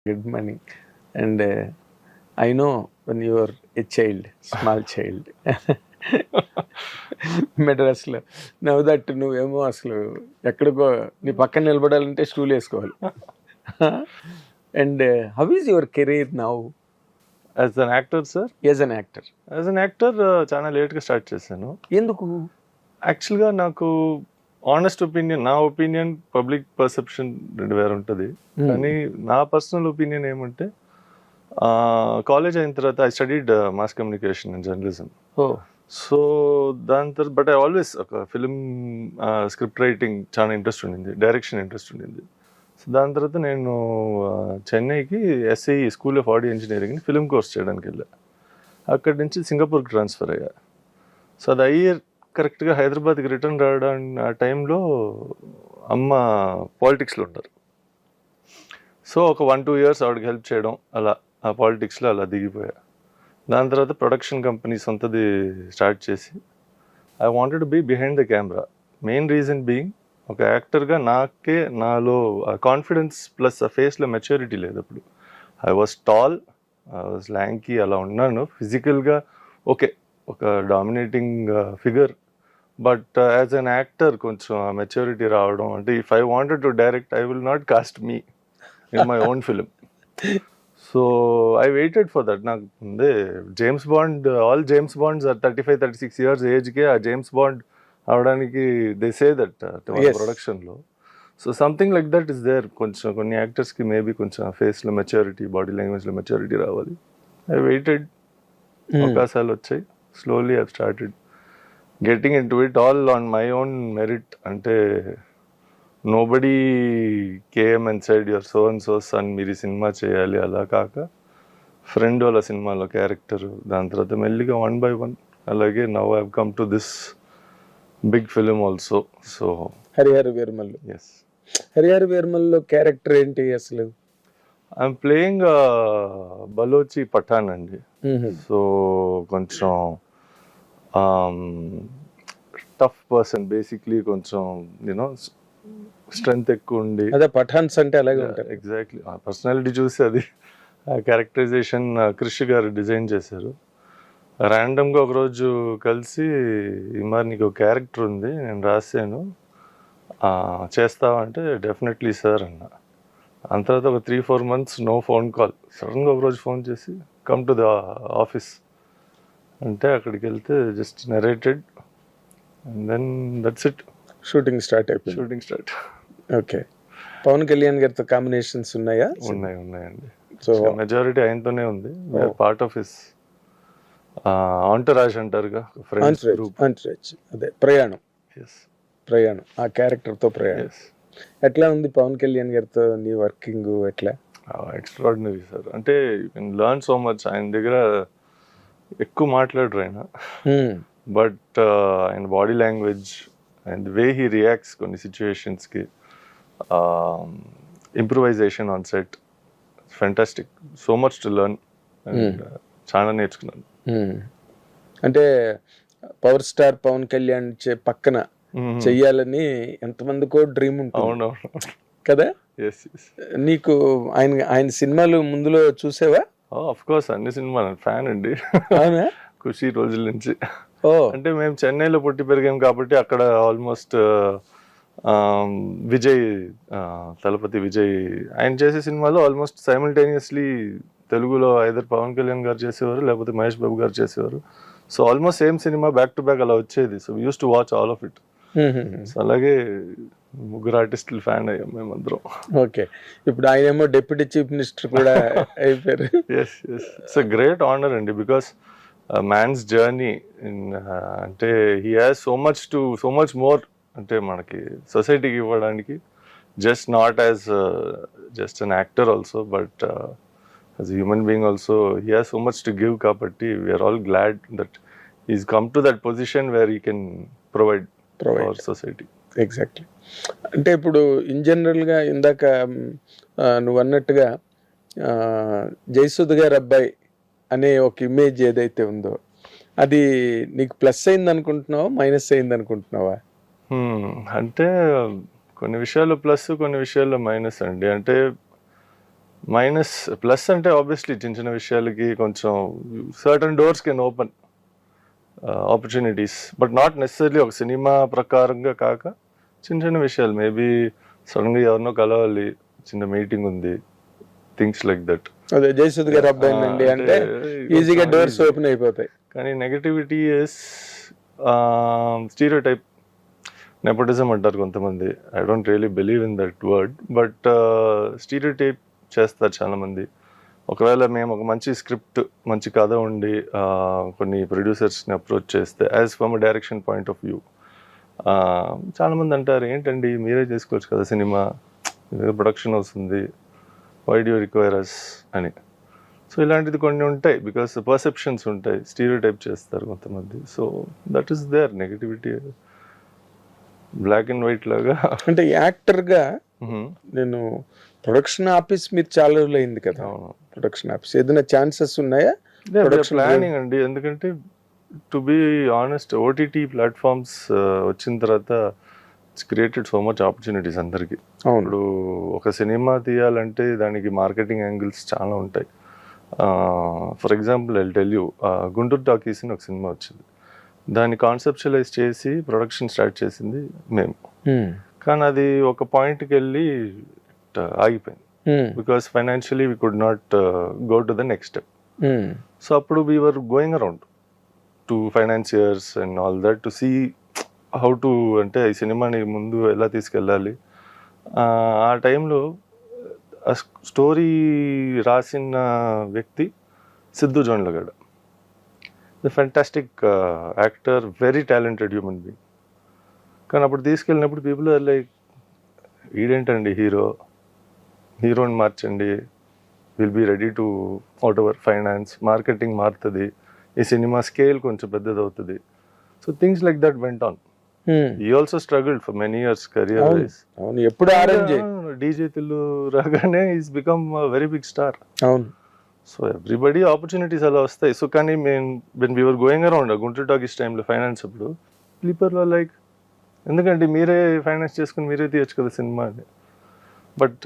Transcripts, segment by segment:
good morning. And I know when you were a child, small child, మెడ్రాస్లో నవ్వు that నువ్వేమో అసలు ఎక్కడికో నీ పక్కన నిలబడాలంటే స్టూల్ వేసుకోవాలి. And how is your career now as an actor sir? As an actor. As an actor చాలా లేట్గా స్టార్ట్ చేశాను. ఎందుకు? యాక్చువల్గా నాకు ఆనెస్ట్ ఒపీనియన్, నా ఒపీనియన్ పబ్లిక్ పర్సెప్షన్ రెండు వేరు ఉంటుంది. కానీ నా పర్సనల్ ఒపీనియన్ ఏమంటే కాలేజ్ అయిన తర్వాత I studied mass communication and journalism. So దాని తర్వాత బట్ ఐ ఆల్వేస్ ఒక ఫిలిం స్క్రిప్ట్ రైటింగ్ చాలా ఇంట్రెస్ట్ ఉండింది, డైరెక్షన్ ఇంట్రెస్ట్ ఉండింది. సో దాని తర్వాత నేను చెన్నైకి SI school of audio engineering film course చేయడానికి వెళ్ళా. అక్కడి నుంచి సింగపూర్కి ట్రాన్స్ఫర్ అయ్యా. సో అది అయ్యే కరెక్ట్గా హైదరాబాద్కి రిటర్న్ రావడం ఆ టైంలో అమ్మ పాలిటిక్స్లో ఉంటారు. సో ఒక 1-2 years ఆవిడకి హెల్ప్ చేయడం, అలా ఆ పాలిటిక్స్లో అలా దిగిపోయా. దాని తర్వాత ప్రొడక్షన్ కంపెనీ సొంతది స్టార్ట్ చేసి I wanted to be behind the camera. Main reason being ఒక యాక్టర్గా నాలో కాన్ఫిడెన్స్ ప్లస్ ఆ ఫేస్లో మెచ్యూరిటీ లేదు. అప్పుడు I was tall, I was lanky, అలా ఉన్నాను ఫిజికల్గా. ఓకే, ఒక dominating figure. But as an actor కొంచెం మెచ్యూరిటీ రావడం, అంటే if I wanted to direct I will not cast me in my own film. So I waited for that. నాకు ముందే James Bond, all James Bonds 35-36 years ఏజ్కే ఆ James Bond అవడానికి they say that ప్రొడక్షన్లో. So something like that is there. కొంచెం కొన్ని యాక్టర్స్కి maybe కొంచెం ఫేస్లో మెచ్యూరిటీ, బాడీ లాంగ్వేజ్లో మెచ్యూరిటీ రావాలి. ఐ వెయిటెడ్, అవకాశాలు వచ్చాయి. Slowly I started getting into it all on my own merit. అంటే nobody came and said your so and so son, మీరు ఈ సినిమా చేయాలి, అలా కాక ఫ్రెండ్ వాళ్ళ సినిమాలో క్యారెక్టర్, దాని తర్వాత మెల్లిగా 1 by 1 అలాగే now I have come to this big film also. So Harihara Veeramallu. Yes, Harihara వీరమల్లో క్యారెక్టర్ ఏంటి అసలు? ఐఎమ్ ప్లేయింగ్ బలోచి పఠాన్ అండి. సో కొంచెం టఫ్ పర్సన్ బేసిక్లీ, కొంచెం యూనో స్ట్రెంగ్త్ ఎక్కువ ఉండి. అదే పఠాన్స్ అంటే అలాగే ఉంటారు. ఎగ్జాక్ట్లీ, ఆ పర్సనాలిటీ చూసి అది ఆ క్యారెక్టరైజేషన్ క్రిష్ గారు డిజైన్ చేశారు. ర్యాండమ్గా ఒకరోజు కలిసి, మరి నీకు ఒక క్యారెక్టర్ ఉంది, నేను రాశాను, చేస్తావా అంటే డెఫినెట్లీ సార్ అన్న. అంత తర్వాత ఒక 3-4 months నో ఫోన్ కాల్. సడన్గా ఒకరోజు ఫోన్ చేసి కమ్ టు ద ఆఫీస్ అంటే అక్కడికి వెళ్తే just narrated and then that's it. Shooting start అయిపోయింది. Shooting start. Okay. Pavan Kalyan గారితో కాంబినేషన్స్ ఉన్నాయా? ఉన్నాయండి. సో మెజారిటీ ఆయనతోనే ఉంది. పార్ట్ ఆఫ్ హిస్ ఆంటరాజ్ అంటారుగా, ఫ్రెండ్స్ గ్రూప్. ఆంటరాజ్, అదే ప్రయాణం. ప్రయాణం, ఆ క్యారెక్టర్తో ప్రయాణం. ఎట్లా ఉంది పవన్ కళ్యాణ్ గారితో నీ వర్కింగ్? ఎట్లా? Extraordinary sir. అంటే you can learn so much. ఆయన దగ్గర ఎక్కువ మాట్లాడరు ఆయన, బట్ ఆయన body language and way he reacts కొన్ని సిచ్యువేషన్స్కి, improvisation on set, fantastic. So much to learn and చాలా నేర్చుకున్నాను. అంటే పవర్ స్టార్ పవన్ కళ్యాణ్ పక్కన చెయ్యాలని ఎంతమందికో డ్రీమ్ ఉంటుంది. అవునవును కదా. నీకు ఆయన సినిమాలు ముందులో చూసావా? ఆఫ్ కోర్స్, అన్ని సినిమాలు ఫ్యాన్ అండి. ఖుషి రోజుల నుంచి. అంటే మేము చెన్నైలో పుట్టి పెరిగాం కాబట్టి అక్కడ ఆల్మోస్ట్ విజయ్, తలపతి విజయ్ ఆయన చేసే సినిమాలో ఆల్మోస్ట్ సైమల్టేనియస్లీ తెలుగులో ఐదర్ పవన్ కళ్యాణ్ గారు చేసేవారు లేకపోతే మహేష్ బాబు గారు చేసేవారు. So almost same cinema back to back అలా వచ్చేది. So use to watch all of it. So అలాగే 3 ఆర్టిస్టులు ఫ్యాన్ అయ్యాం మేమందరం. ఓకే. ఇప్పుడు ఆయన ఏమో డిప్యూటీ చీఫ్ మినిస్టర్ కూడా అయిపోయారు. Yes, it's a great honour అండి. బికాస్ మ్యాన్స్ జర్నీ అంటే he has so much more అంటే మనకి సొసైటీకి ఇవ్వడానికి, just not as just an actor also, but as human being also he has so much to give. కాబట్టి we are all glad that is come to that position where he can provide for society. Exactly. అంటే ఇప్పుడు in జనరల్గా ఇందాక నువ్వు అన్నట్టుగా జయసుధ గారి అబ్బాయి అనే ఒక ఇమేజ్ ఏదైతే ఉందో అది నీకు ప్లస్ అయింది అనుకుంటున్నావా, మైనస్ అయింది అనుకుంటున్నావా? అంటే కొన్ని విషయాల్లో ప్లస్, కొన్ని విషయాల్లో మైనస్ అండి. అంటే మైనస్ ప్లస్ అంటే ఆబ్వియస్లీ చిన్న చిన్న విషయాలకి కొంచెం certain doors can open opportunities, but not necessary ఒక సినిమా ప్రకారంగా కాక చిన్న చిన్న విషయాలు, మేబీ సడన్గా ఎవరినో కలవాలి, చిన్న మీటింగ్ ఉంది, థింగ్స్ లైక్ దట్. అదే జయసుద్ గారి అబ్బాయి అండి అంటే ఈజీగా డోర్స్ ఓపెన్ అయిపోతాయి. కానీ నెగటివిటీ ఇస్ స్టీరియోటైప్, నెపోటిజం అంటారు కొంతమంది. I don't really believe in that word, but stereotype చేస్తారు చాలామంది. ఒకవేళ మేము ఒక మంచి స్క్రిప్ట్, మంచి కథ ఉండి కొన్ని ప్రొడ్యూసర్స్ని అప్రోచ్ చేస్తే as from a direction point of view, చాలామంది అంటారు ఏంటండి మీరే చేసుకోవచ్చు కదా సినిమా, ప్రొడక్షన్ వస్తుంది, వై డూ రిక్వైర్ అస్ అని. సో ఇలాంటిది కొన్ని ఉంటాయి, బికాస్ పర్సెప్షన్స్ ఉంటాయి, స్టీరియోటైప్ చేస్తారు కొంతమంది. So that is there negativity, black and white లాగా. అంటే యాక్టర్గా నేను ప్రొడక్షన్ ఆఫీస్ మీరు చాలా రోజులు అయింది కదా, ప్రొడక్షన్ ఆఫీస్ ఏదైనా ఛాన్సెస్ ఉన్నాయా? ప్లానింగ్ అండి, ఎందుకంటే to be honest OTT platforms వచ్చిన తర్వాత it's created so much opportunities అందరికీ. ఇప్పుడు ఒక సినిమా తీయాలంటే దానికి మార్కెటింగ్ యాంగిల్స్ చాలా ఉంటాయి. For example I tell you, Guntur talkies అని ఒక సినిమా వచ్చింది, దాన్ని కాన్సెప్చువలైజ్ చేసి ప్రొడక్షన్ స్టార్ట్ చేసింది మేము. కానీ అది ఒక పాయింట్కి వెళ్ళి ఆగిపోయింది, because financially we could not go to the next step. So అప్పుడు we were going around to financiers and all that to see how to, అంటే ఈ సినిమాని ముందు ఎలా తీసుకెళ్ళాలి. ఆ టైంలో ఆ స్టోరీ రాసిన వ్యక్తి Siddhu Jonnalagadda, the fantastic actor, very talented human being. కానీ అప్పుడు తీసుకెళ్ళినప్పుడు పీపుల్ ఆర్ లైక్, ఈడేంటండి హీరోని మార్చండి, will be ready to whatever finance, marketing మారుతుంది, ఈ సినిమా స్కేల్ కొంచెం పెద్దది అవుతుంది. So things like that went on. He also struggled for many years career wise. అవును, ఎప్పుడు ఆర్ఎంజే డీజే తిల్లు రాగానే is become very big star. అవును. సో ఎవ్రీబడి ఆపర్చునిటీస్ అలా వస్తాయి. సో కానీ మేము when we are going around Guntur talkies టైంలో ఫైనాన్స్ అప్పుడు స్లీపర్లో లైక్, ఎందుకంటే మీరే ఫైనాన్స్ చేసుకుని మీరే తీయచ్చు కదా సినిమా అని. బట్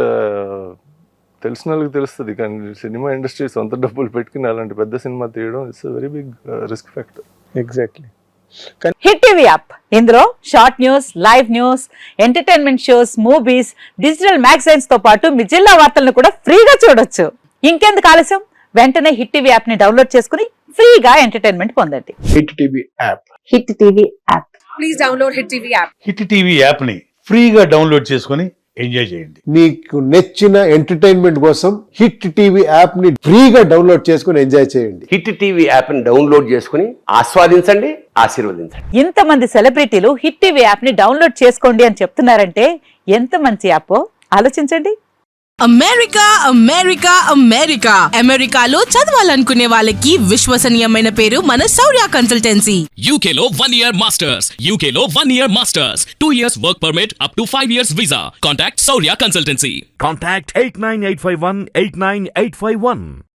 తెలిసిన వాళ్ళకి తెలుస్తుంది, కానీ సినిమా ఇండస్ట్రీ సొంత డబ్బులు పెట్టుకుని అలాంటి పెద్ద సినిమా తీయడం it's very big risk factor. Exactly. Hit TV app, ఇందులో short news, live news, entertainment shows, movies, digital magazines తో పాటు మీ జిల్లా వార్తలను కూడా ఫ్రీగా చూడొచ్చు. ఇంకెందుకు ఆలస్యం, వెంటనే హిట్ టీవీ యాప్ ని డౌన్లోడ్ చేసుకుని ఫ్రీగా ఎంటర్టైన్మెంట్ పొందండి. Hit TV app. Hit TV app. Please download hit TV app. Hit TV app ని ఫ్రీగా డౌన్లోడ్ చేసుకొని ఎంజాయ్ చేయండి. మీకు నచ్చిన ఎంటర్టైన్మెంట్ కోసం హిట్ టీవీ యాప్ ని ఫ్రీగా డౌన్లోడ్ చేసుకుని ఎంజాయ్ చేయండి. హిట్ టీవీ యాప్ ని డౌన్లోడ్ చేసుకుని ఆస్వాదించండి, ఆశీర్వదించండి. ఇంతమంది సెలబ్రిటీలు హిట్ టీవీ యాప్ ని డౌన్లోడ్ చేసుకోండి అని చెప్తున్నారంటే ఎంత మంచి యాప్ ఆలోచించండి. అమెరికా అమెరికా అమెరికా అమెరికాలో చదవాలనుకునే వాళ్ళకి విశ్వసనీయమైన పేరు మన శౌర్య కన్సల్టెన్సీ. UK లో 1 year masters, UK లో 1 year masters, 2 years work permit up to 5 years visa. Contact Saurya Consultancy. Contact 89851 89851.